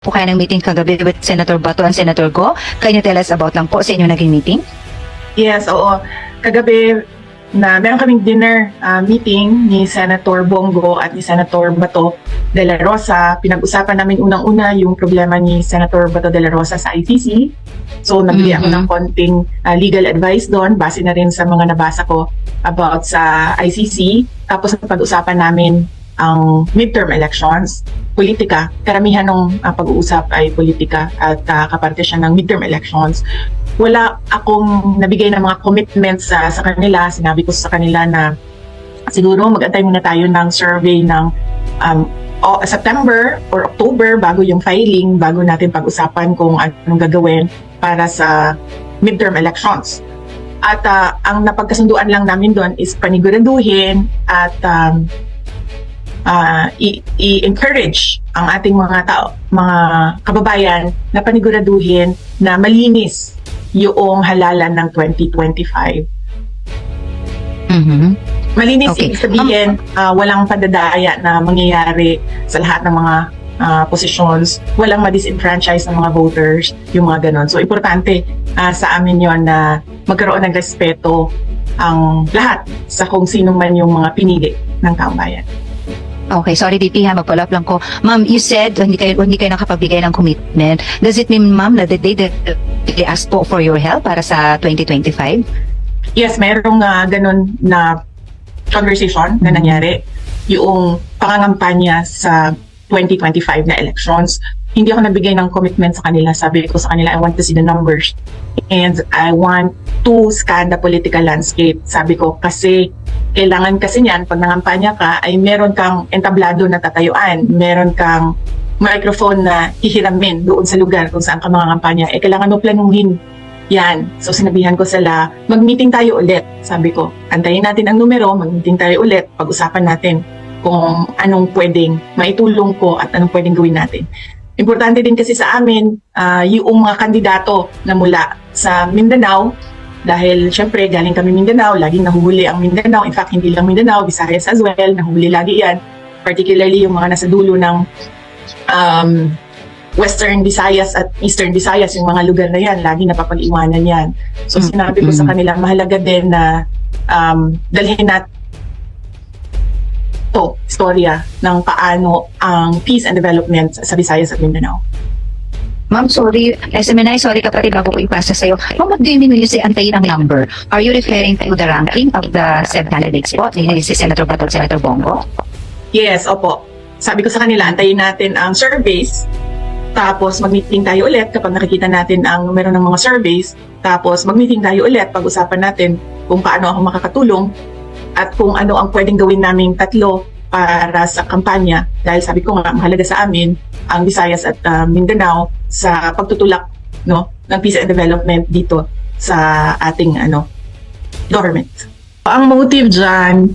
po kayo ng meeting kagabi with Senator Bato and Senator Go. Can you tell us about lang po sa inyong naging meeting? Yes, oo. Kagabi na meron kaming dinner meeting ni Senator Bongo at ni Senator Bato de la Rosa. Pinag-usapan namin unang-una yung problema ni Senator Bato de la Rosa sa ICC. So nagbigay ako ng konting legal advice doon, base na rin sa mga nabasa ko about sa ICC. Tapos pag-usapan namin ang midterm elections, politika. Karamihan ng pag-uusap ay politika at kaparte siya ng midterm elections. Wala akong nabigay ng mga commitments sa kanila. Sinabi ko sa kanila na siguro mag-antay muna tayo ng survey ng September or October bago yung filing, bago natin pag-usapan kung anong gagawin para sa midterm elections. At ang napagkasunduan lang namin doon is paniguraduhin at i-encourage ang ating mga kababayan na paniguraduhin na malinis yung halalan ng 2025. Malinis, Okay. ibig sabihin, walang pandadaya na mangyayari sa lahat ng mga positions, walang ma-disenfranchise ng mga voters, yung mga ganon. So, importante sa amin yon na magkaroon ng respeto ang lahat sa kung sino man yung mga pinili ng taong bayan. Okay, sorry DP ha, mag-follow up lang ko. Ma'am, you said hindi kayo nakapagbigay ng commitment. Does it mean, ma'am, that they asked po for your help para sa 2025? Yes, mayroong ganun na conversation na nangyari. Yung pangangampanya sa 2025 na elections. Hindi ako nagbigay ng commitment sa kanila. Sabi ko sa kanila, I want to see the numbers. And I want to scan the political landscape. Sabi ko, kasi kailangan kasi niyan, pag nangampanya ka, ay meron kang entablado na tatayuan. Meron kang microphone na hihiramin doon sa lugar kung saan ka mangangampanya. Kailangan mo planuhin yan. So sinabihan ko sila, mag-meeting tayo ulit. Sabi ko, antayin natin ang numero, mag-meeting tayo ulit, pag-usapan natin kung anong pwedeng maitulong ko at anong pwedeng gawin natin. Importante din kasi sa amin yung mga kandidato na mula sa Mindanao, dahil syempre galing kami Mindanao, laging nahuhuli ang Mindanao. In fact, hindi lang Mindanao, Visayas as well, nahuhuli lagi yan. Particularly yung mga nasa dulo ng Western Visayas at Eastern Visayas, yung mga lugar na yan, lagi napapag-iwanan yan. So sinabi ko sa kanila, mahalaga din na dalhin natin istorya ng paano ang peace and development sa Visayas at Mindanao. Ma'am, sorry. SMNI, sorry kapatid, bago ko ipasa sa'yo. Ma'am, what do you mean when you say antayin ang number? Are you referring to the ranking of the said candidates po? Si Senator Bato at Senator Bongo? Yes, opo. Sabi ko sa kanila, antayin natin ang surveys, tapos mag-meeting tayo ulit kapag nakikita natin ang numero ng mga surveys, tapos mag-meeting tayo ulit, pag-usapan natin kung paano ako makakatulong at kung ano ang pwedeng gawin naming tatlo para sa kampanya. Dahil sabi ko nga, mahalaga sa amin ang Visayas at Mindanao sa pagtutulak ng peace and development dito sa ating government. Ang motive dyan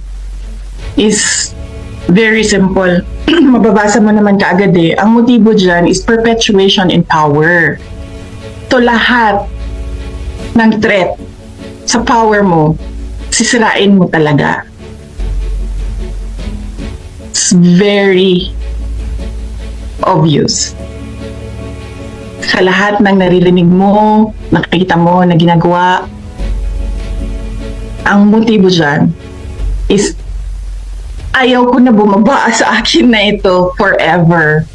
is very simple. Mababasa mo naman kaagad eh. Ang motibo dyan is perpetuation in power. To lahat ng threat sa power mo, sisirain mo talaga. It's very obvious. Sa lahat ng naririnig mo, nakikita mo na ginagawa, ang motibo dyan is ayaw ko na bumaba sa akin na ito forever.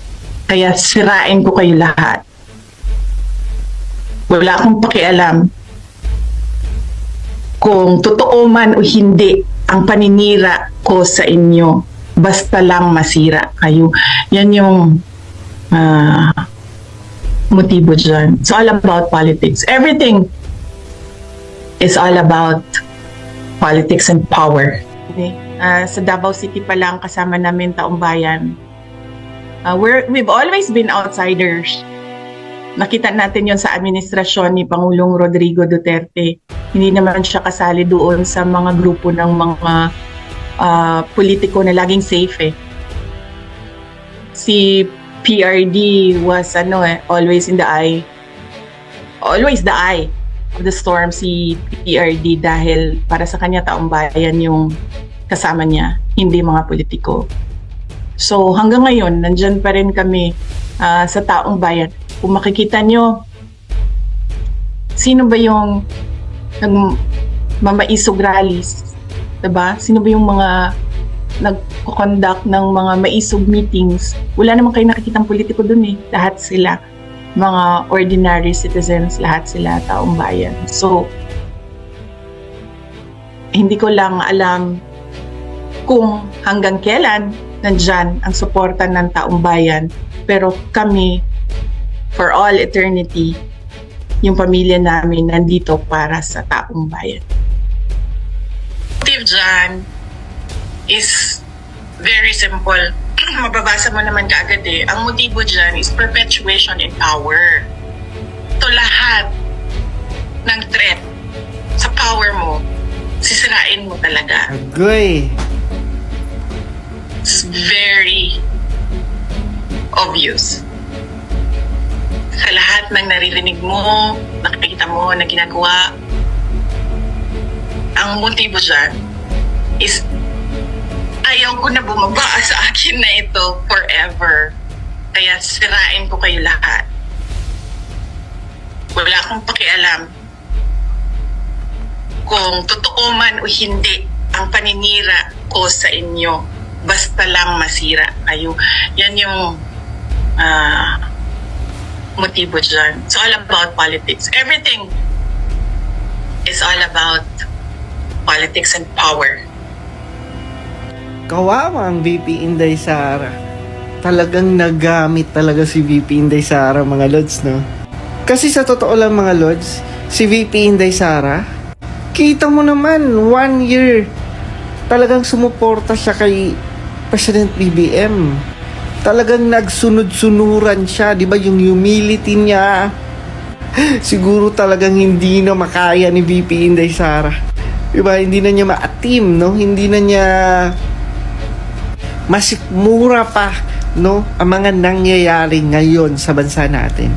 Kaya sirain ko kayo lahat. Wala akong pakialam kung totoo man o hindi ang paninira ko sa inyo. Basta lang masira kayo. Yan yung motibo dyan. It's all about politics. Everything is all about politics and power. Okay. Sa Davao City pa lang kasama namin taong bayan. We've always been outsiders. Nakita natin yon sa administrasyon ni Pangulong Rodrigo Duterte. Hindi naman siya kasali doon sa mga grupo ng mga politiko na laging safe eh. Si PRD was always in the eye. Always the eye of the storm si PRD dahil para sa kanya taong bayan yung kasama niya, hindi mga politiko. So hanggang ngayon, nandyan pa rin kami sa taong bayan. Kung makikita nyo, sino ba yung mamaisog rallies? Diba? Sino ba yung mga nag-conduct ng mga maisog meetings? Wala naman kayo nakikitang politiko dun eh. Lahat sila mga ordinary citizens, lahat sila taong bayan. So, hindi ko lang alam kung hanggang kailan nandyan ang suporta ng taong bayan. Pero kami, for all eternity, yung pamilya namin nandito para sa taong bayan. Motive dyan is very simple. Mababasa mo naman kaagad eh. Ang motibo dyan is perpetuation in power. Ito lahat ng threat sa power mo, sisirain mo talaga. Agoy! It's very obvious. Sa lahat ng naririnig mo, nakikita mo na ginagawa, ang motibo dyan is ayaw ko na bumaba sa akin na ito forever. Kaya sirain ko kayo lahat. Wala akong pakialam kung totoo man o hindi ang paninira ko sa inyo. Basta lang masira kayo. Yan yung motibo dyan. It's all about politics. Everything is all about politics and power. Kawawa ang VP Inday Sara. Talagang nagamit talaga si VP Inday Sara, mga lods, no? Kasi sa totoo lang, mga lods, si VP Inday Sara, kita mo naman, 1 year, talagang sumuporta siya kay President BBM. Talagang nagsunod-sunuran siya, di ba? Yung humility niya, siguro talagang hindi na makaya ni VP Inday Sara. Di ba? Hindi na niya maatim, no? Hindi na niya masikmura pa, no, ang mga nangyayari ngayon sa bansa natin.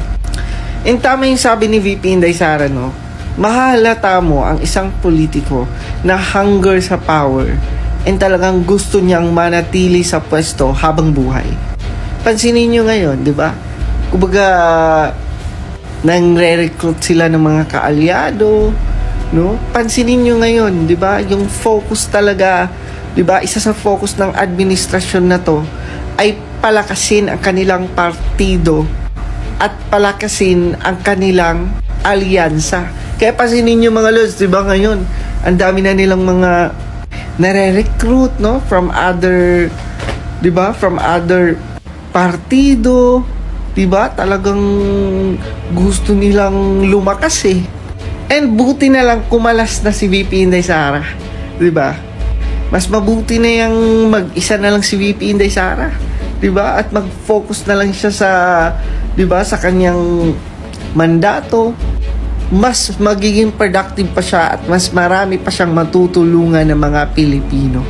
And tama yung sabi ni VP Inday Sara, no, mahalata mo ang isang politiko na hunger sa power and talagang gusto niyang manatili sa pwesto habang buhay. Pansinin nyo ngayon, di ba? Kumbaga, nang-re-recruit sila ng mga kaalyado, no? Pansinin nyo ngayon, di ba? Yung focus talaga, diba, isa sa focus ng administrasyon na to ay palakasin ang kanilang partido at palakasin ang kanilang alyansa. Kaya pasinin nyo, mga lods, diba, ngayon ang dami na nilang mga nare-recruit, no, from other, diba, from other partido, diba, talagang gusto nilang lumakas eh. And buti na lang kumalas na si VP Inday Sara, diba? Mas mabuti na yung mag-isa na lang si VP Inday Sara, 'di ba? At mag-focus na lang siya sa, 'di ba, sa kanyang mandato. Mas magiging productive pa siya at mas marami pa siyang matutulungan ng mga Pilipino.